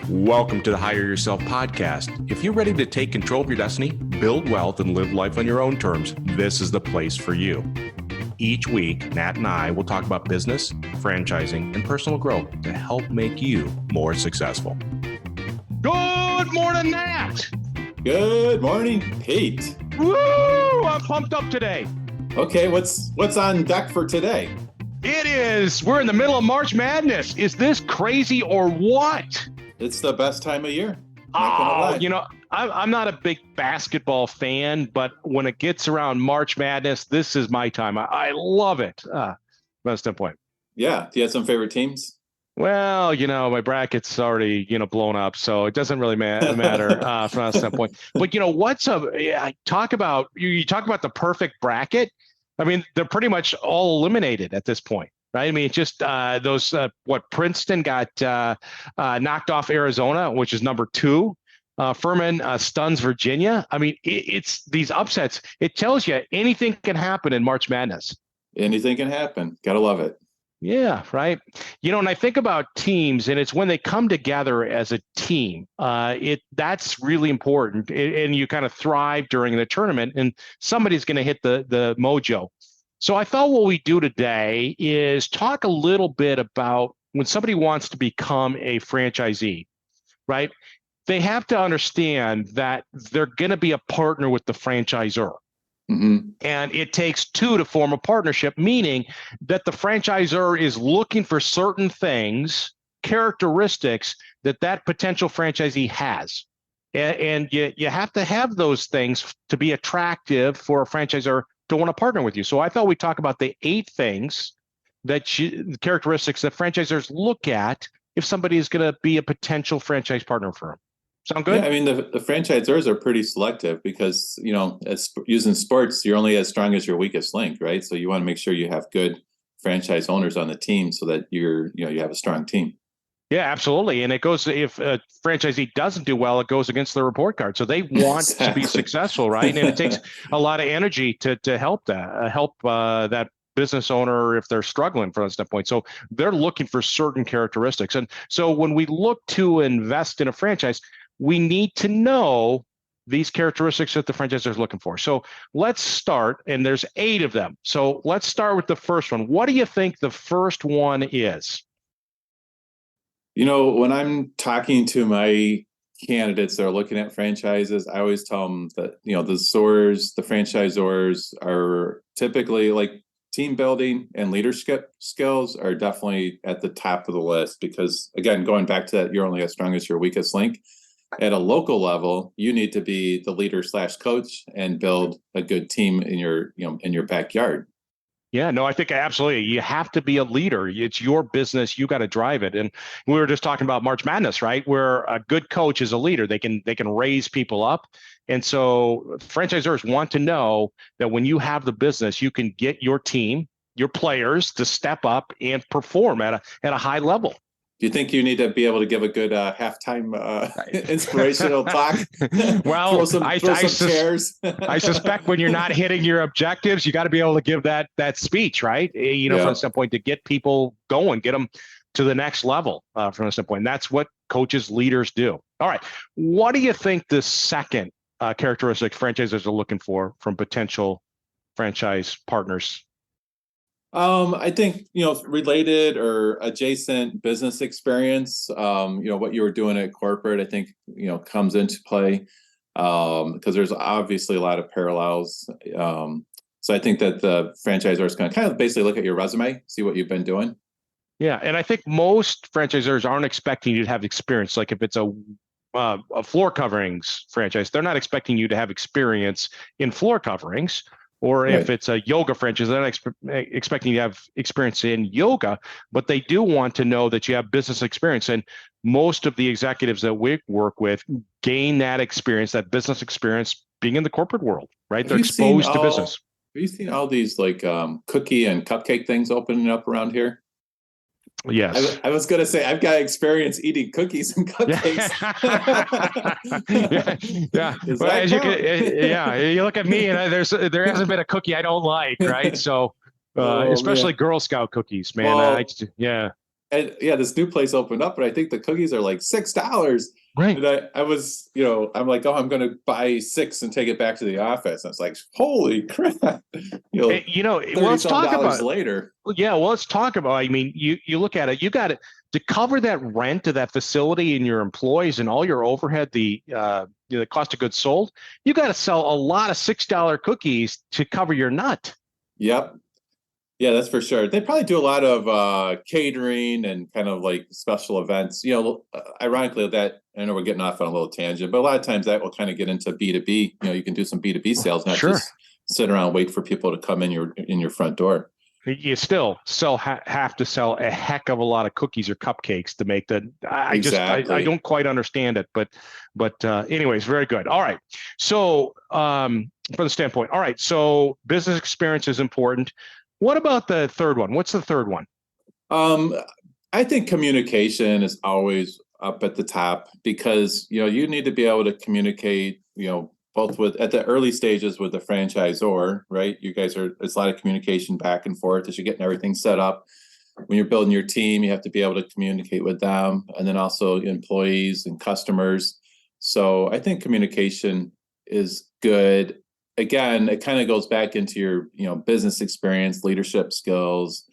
Welcome to the Hire Yourself podcast. If you're ready to take control of your destiny, build wealth, and live life on your own terms, this is the place for you. Each week, Nat and I will talk about business, franchising, and personal growth to help make you more successful. Good morning, Nat. Good morning, Pete. Woo! I'm pumped up today. Okay, what's on deck for today? It is. We're in the middle of March Madness. Is this crazy or what? It's the best time of year. I'm not a big basketball fan, but when it gets around March Madness, this is my time. I love it. From that standpoint. Yeah. Do you have some favorite teams? Well, my bracket's already, blown up, so it doesn't really matter from that standpoint. But you talk about the perfect bracket. I mean, they're pretty much all eliminated at this point. Right. I mean, just Princeton got knocked off Arizona, which is number 2. Furman stuns Virginia. I mean, it's these upsets. It tells you anything can happen in March Madness. Anything can happen. Gotta love it. Yeah. Right. And I think about teams, and it's when they come together as a team. That's really important. And you kind of thrive during the tournament, and somebody's going to hit the mojo. So I thought what we do today is talk a little bit about when somebody wants to become a franchisee, right? They have to understand that they're going to be a partner with the franchisor. Mm-hmm. And it takes 2 to form a partnership, meaning that the franchisor is looking for certain things, characteristics that potential franchisee has. And you have to have those things to be attractive for a franchisor to want to partner with you. So I thought we'd talk about the 8 things characteristics that franchisors look at if somebody is going to be a potential franchise partner for them. Sound good? Yeah, I mean, the franchisors are pretty selective because, as using sports, you're only as strong as your weakest link, right? So you want to make sure you have good franchise owners on the team so that you have a strong team. Yeah, absolutely. And it goes, if a franchisee doesn't do well, it goes against the report card. So they want to be successful, right? And it takes a lot of energy to help that business owner if they're struggling from that standpoint. So they're looking for certain characteristics. And so when we look to invest in a franchise, we need to know these characteristics that the franchisor is looking for. So let's start, and there's 8 of them. So let's start with the first one. What do you think the first one is? When I'm talking to my candidates that are looking at franchises, I always tell them that, the franchisors are typically like team building and leadership skills are definitely at the top of the list because, again, going back to that, you're only as strong as your weakest link. At a local level, you need to be the leader / coach and build a good team in your backyard. Yeah, no, I think absolutely. You have to be a leader. It's your business. You got to drive it. And we were just talking about March Madness, right? Where a good coach is a leader. They can raise people up. And so franchisors want to know that when you have the business, you can get your team, your players to step up and perform at a high level. Do you think you need to be able to give a good halftime inspirational talk? Well, throw some chairs. I suspect when you're not hitting your objectives, you got to be able to give that speech, right? From the standpoint to get people going, get them to the next level from the standpoint. And that's what coaches, leaders do. All right. What do you think the second characteristic franchisors are looking for from potential franchise partners? I think, related or adjacent business experience, what you were doing at corporate, I think, comes into play because there's obviously a lot of parallels. So I think that the franchisor is going to kind of basically look at your resume, see what you've been doing. Yeah. And I think most franchisors aren't expecting you to have experience. Like if it's a floor coverings franchise, they're not expecting you to have experience in floor coverings. Or if it's a yoga franchise, they're not expecting you to have experience in yoga, but they do want to know that you have business experience. And most of the executives that we work with gain that experience, that business experience, being in the corporate world, right? They're exposed to business. Have you seen all these like cookie and cupcake things opening up around here? Yes. I was going to say I've got experience eating cookies and Yeah. cupcakes. Yeah. Yeah. Does Well, that as you can, count? yeah, you look at me and there hasn't been a cookie I don't like, right? So, Oh especially man. Girl Scout cookies, man. Well, Yeah. and yeah, this new place opened up, but I think the cookies are like $6. Right. And I was, I'm like, oh, I'm going to buy 6 and take it back to the office. I was like, holy crap, Well, 30 let's some talk dollars about later. Yeah, well, let's talk about. I mean, you look at it. You got to cover that rent of that facility and your employees and all your overhead. The cost of goods sold. You got to sell a lot of $6 cookies to cover your nut. Yep. Yeah, that's for sure. They probably do a lot of catering and kind of like special events. Ironically, that I know we're getting off on a little tangent, but a lot of times that will kind of get into B2B. You can do some B2B sales, not Sure, just sit around and wait for people to come in your front door. you still have to sell a heck of a lot of cookies or cupcakes to make that. I Exactly. don't quite understand it, but anyways, very good. All right, so from the standpoint, all right, so business experience is important. What about the third one? What's the third one? Um, I think communication is always up at the top because you need to be able to communicate, both with at the early stages with the franchisor, right? You guys there's a lot of communication back and forth as you're getting everything set up. When you're building your team, you have to be able to communicate with them, and then also employees and customers. So I think communication is good. Again, it kind of goes back into your business experience, leadership skills,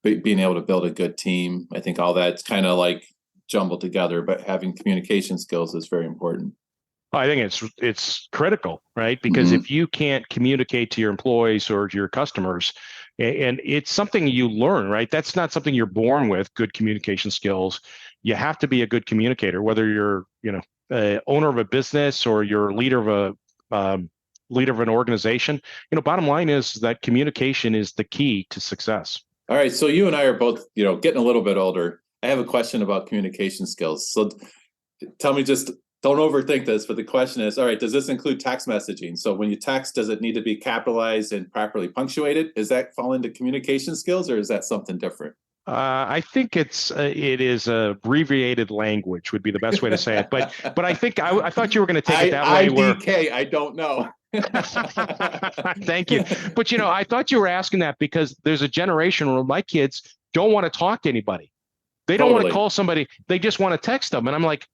being able to build a good team. I think all that's kind of like jumbled together, but having communication skills is very important. I think it's critical, right? Because Mm-hmm. if you can't communicate to your employees or to your customers, and it's something you learn, right? That's not something you're born with. Good communication skills. You have to be a good communicator, whether you're, owner of a business or you're leader of an organization. Bottom line is that communication is the key to success. All right, so you and I are both, getting a little bit older. I have a question about communication skills. So tell me, just don't overthink this, but the question is, all right, does this include text messaging? So when you text, does it need to be capitalized and properly punctuated? Does that fall into communication skills, or is that something different? I think it is abbreviated language would be the best way to say it. But I think I thought you were going to take it that way. Where IDK, I don't know. Thank you. But I thought you were asking that because there's a generation where my kids don't want to talk to anybody. They don't want to Totally. call somebody. They just want to text them. And I'm like,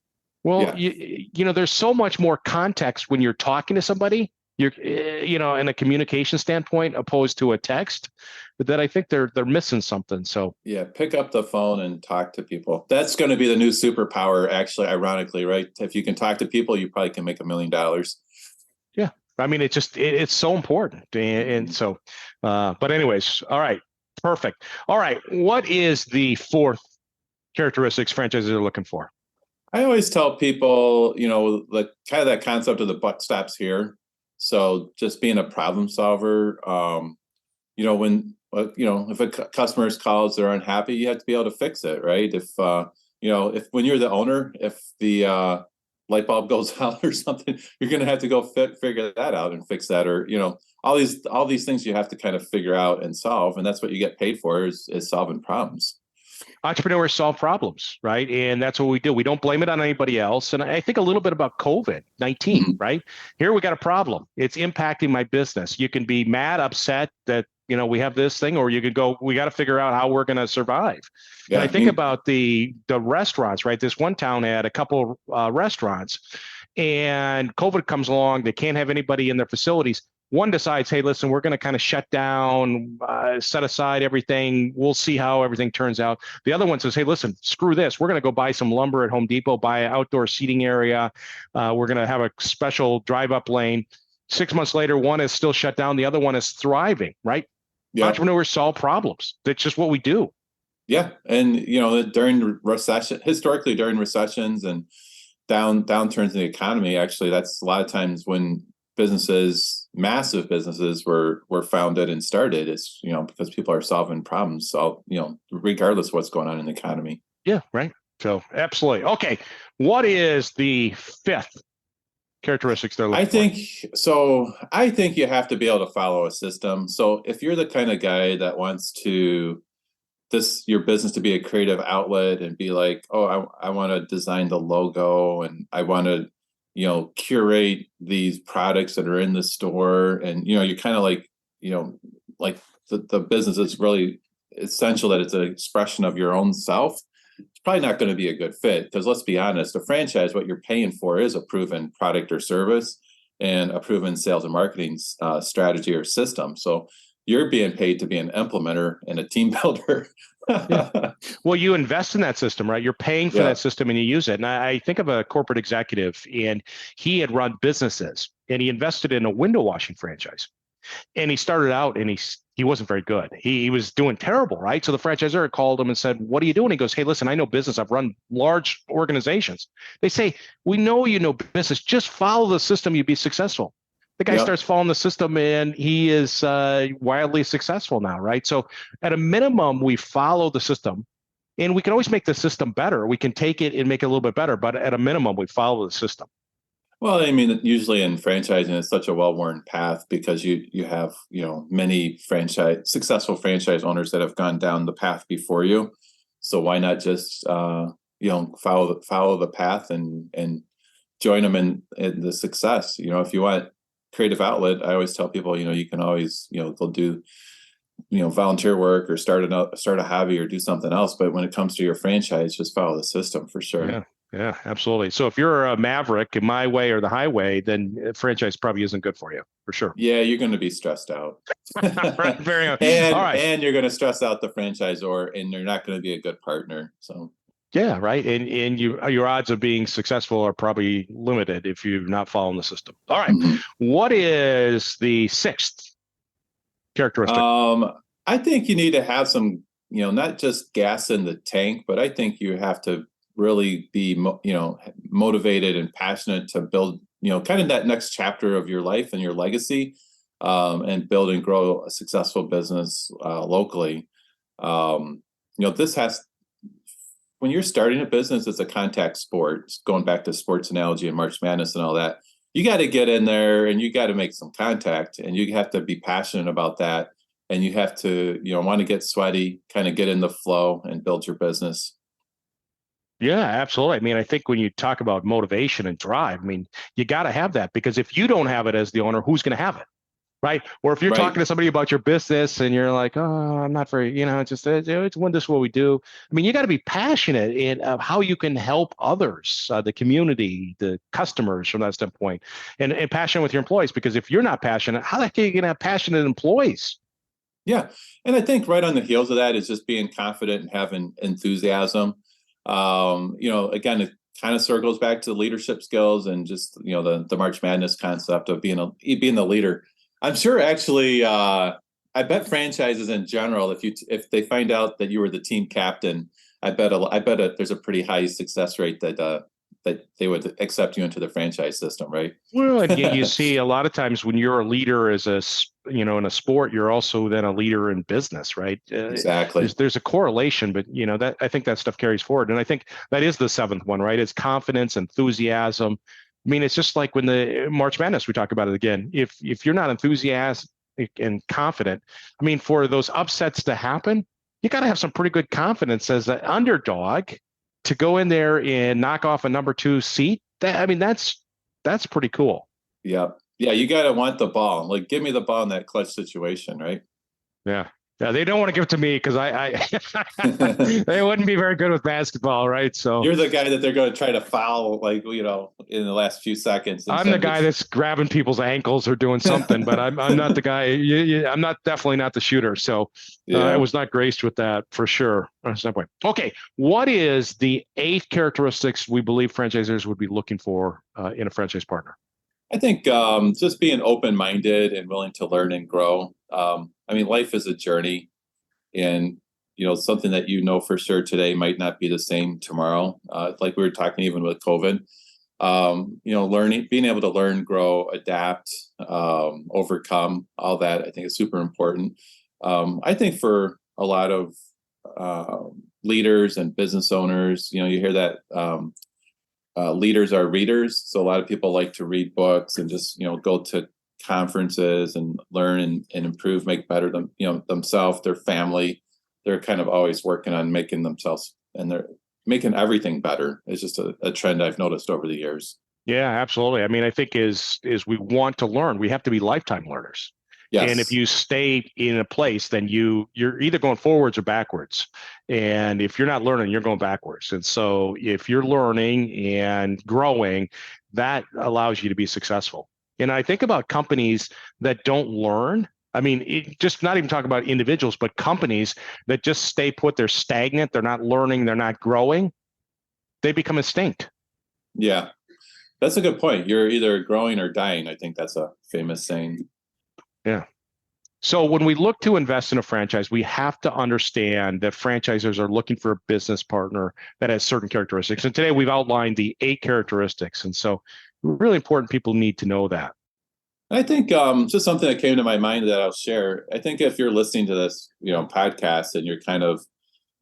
well, Yeah. there's so much more context when you're talking to somebody. You're, in a communication standpoint, opposed to a text, but that I think they're missing something. So Yeah, pick up the phone and talk to people. That's going to be the new superpower, actually, ironically, right? If you can talk to people, you probably can make $1 million. yeah, I mean, it's so important. And so, but anyways, all right, perfect. All right, what is the fourth characteristics franchises are looking for? I always tell people, the kind of that concept of the buck stops here. So just being a problem solver. When if a customer calls, they're unhappy, you have to be able to fix it, right? If when you're the owner, if the light bulb goes out or something, you're going to have to go figure that out and fix that, or all these things you have to kind of figure out and solve, and that's what you get paid for is solving problems. Entrepreneurs solve problems, right? And that's what we do. We don't blame it on anybody else. And I think a little bit about COVID-19, right? Here we got a problem. It's impacting my business. You can be mad, upset that we have this thing, or you could go, we got to figure out how we're going to survive. And Yeah, I think about the restaurants, right? This one town had a couple restaurants, and COVID comes along. They can't have anybody in their facilities. One decides, hey, listen, we're going to kind of shut down, set aside everything. We'll see how everything turns out. The other one says, hey, listen, screw this. We're going to go buy some lumber at Home Depot, buy an outdoor seating area. We're going to have a special drive-up lane. 6 months later, one is still shut down. The other one is thriving, right? yeah, Entrepreneurs solve problems. That's just what we do. yeah. And during recession, historically during recessions and downturns in the economy, actually, that's a lot of times when massive businesses were founded and started. It's because people are solving problems, so regardless of what's going on in the economy. Yeah, right. So absolutely. Okay, what is the fifth characteristics they're looking I think you have to be able to follow a system. So if you're the kind of guy that wants to your business to be a creative outlet and be like, oh, I want to design the logo and I want to, curate these products that are in the store. And, you're kind of like, like the business is really essential that it's an expression of your own self. It's probably not going to be a good fit because let's be honest, a franchise, what you're paying for is a proven product or service and a proven sales and marketing strategy or system. So you're being paid to be an implementer and a team builder. Yeah. Well, you invest in that system, right? You're paying for that system and you use it. And I think of a corporate executive, and he had run businesses and he invested in a window washing franchise. And he started out and he wasn't very good. He was doing terrible, right? So the franchisor called him and said, "What are you doing?" He goes, "Hey, listen, I know business. I've run large organizations." They say, "We know you know business. Just follow the system. You'll be successful." The guy starts following the system and he is wildly successful now, right? So at a minimum, we follow the system, and we can always make the system better. We can take it and make it a little bit better, but at a minimum, we follow the system. Well, I mean, usually in franchising, it's such a well-worn path because you have, many successful franchise owners that have gone down the path before you. So why not just, follow the path and join them in the success? If you want creative outlet, I always tell people, you can always, they'll do, volunteer work or start a hobby or do something else. But when it comes to your franchise, just follow the system for sure. Yeah. Yeah, absolutely. So if you're a maverick in my way or the highway, then franchise probably isn't good for you, for sure. Yeah, you're going to be stressed out. Right, very good. And all right. And you're going to stress out the franchisor, and you're not going to be a good partner. So yeah, right. And your odds of being successful are probably limited if you're not following the system. All right. What is the sixth characteristic? I think you need to have some, not just gas in the tank, but I think you have to really be, motivated and passionate to build, kind of that next chapter of your life and your legacy, and build and grow a successful business locally. This has, when you're starting a business, it's a contact sport. Going back to sports analogy and March Madness and all that, you got to get in there and you got to make some contact, and you have to be passionate about that. And you have to, want to get sweaty, kind of get in the flow and build your business. Yeah, absolutely. I mean, I think when you talk about motivation and drive, I mean, you got to have that, because if you don't have it as the owner, who's going to have it? Right. Or if you're talking to somebody about your business and you're like, "Oh, I'm not very, it's just, it's when this is what we do." I mean, you got to be passionate in how you can help others, the community, the customers from that standpoint, and passionate with your employees, because if you're not passionate, how the heck are you going to have passionate employees? Yeah. And I think right on the heels of that is just being confident and having enthusiasm. Again, it kind of circles back to leadership skills and just, the March Madness concept of being the leader. I'm sure actually, I bet franchises in general, if they find out that you were the team captain, I bet there's a pretty high success rate that they would accept you into the franchise system, right? Well, and you see a lot of times when you're a leader in a sport, you're also then a leader in business, right? Exactly. There's a correlation, but that I think that stuff carries forward, and I think that is the seventh one, right? It's confidence, enthusiasm. I mean, it's just like when the March Madness, we talk about it again. If you're not enthusiastic and confident, I mean, for those upsets to happen, you got to have some pretty good confidence as an underdog to go in there and knock off a number 2 seat. That's pretty cool. Yeah. Yeah. You got to want the ball. Like, give me the ball in that clutch situation. Right. Yeah. Yeah. They don't want to give it to me because they wouldn't be very good with basketball. Right. So you're the guy that they're going to try to foul, like, in the last few seconds. I'm the guy that's grabbing people's ankles or doing something, but I'm not the guy. I'm definitely not the shooter. So I was not graced with that for sure. Okay. What is the 8th characteristics we believe franchisors would be looking for in a franchise partner? I think just being open-minded and willing to learn and grow. Life is a journey, and something that for sure today might not be the same tomorrow. Like we were talking, even with COVID, being able to learn, grow, adapt, overcome, all that, I think is super important. I think for a lot of leaders and business owners, you hear that leaders are readers. So a lot of people like to read books and just, go to conferences and learn and improve, make better themselves, their family. they're kind of always working on making themselves, and they're making everything better. It's just a trend I've noticed over the years. Yeah, absolutely. I mean, I think is we want to learn. We have to be lifetime learners. And if Yes. you stay in a place, then you're either going forwards or backwards. And if you're not learning, you're going backwards. And so if you're learning and growing, that allows you to be successful. And I think about companies that don't learn. I mean, just not even talking about individuals, but companies that just stay put, they're stagnant, they're not learning, they're not growing, they become extinct. Yeah, that's a good point. You're either growing or dying. I think that's a famous saying. Yeah. So when we look to invest in a franchise, we have to understand that franchisors are looking for a business partner that has certain characteristics. And today we've outlined the 8 characteristics. And so really important people need to know that. I think just something that came to my mind that I'll share. I think if you're listening to this, podcast, and you're kind of,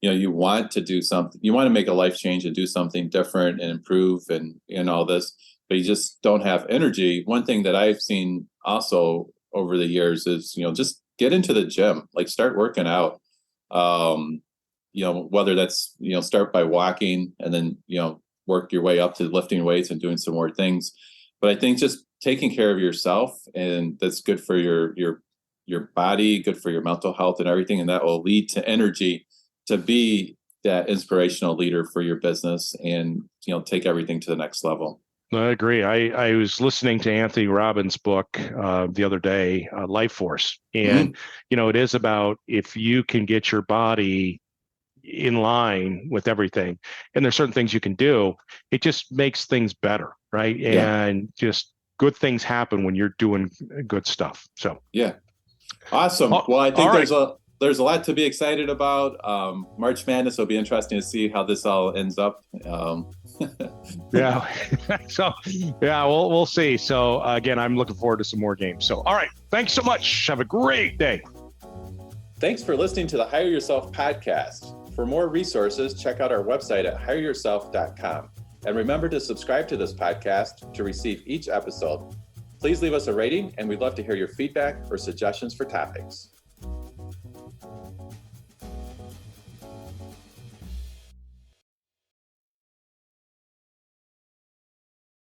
you want to do something, you want to make a life change and do something different and improve and all this, but you just don't have energy. One thing that I've seen also over the years is, just get into the gym, like start working out. Whether that's, start by walking and then, work your way up to lifting weights and doing some more things. But I think just taking care of yourself, and that's good for your body, good for your mental health and everything. And that will lead to energy to be that inspirational leader for your business and, take everything to the next level. I agree. I was listening to Anthony Robbins' book the other day, Life Force. And, it is about if you can get your body in line with everything, and there's certain things you can do, it just makes things better, right? Yeah. And just good things happen when you're doing good stuff. So yeah, awesome. Oh, Well, I think all right. there's a lot to be excited about. March Madness will be interesting to see how this all ends up. Yeah. So yeah, we'll see. So again, I'm looking forward to some more games. So all right, thanks so much. Have a great day. Thanks for listening to the Hire Yourself podcast. For more resources, check out our website at hireyourself.com. And remember to subscribe to this podcast to receive each episode. Please leave us a rating, and we'd love to hear your feedback or suggestions for topics.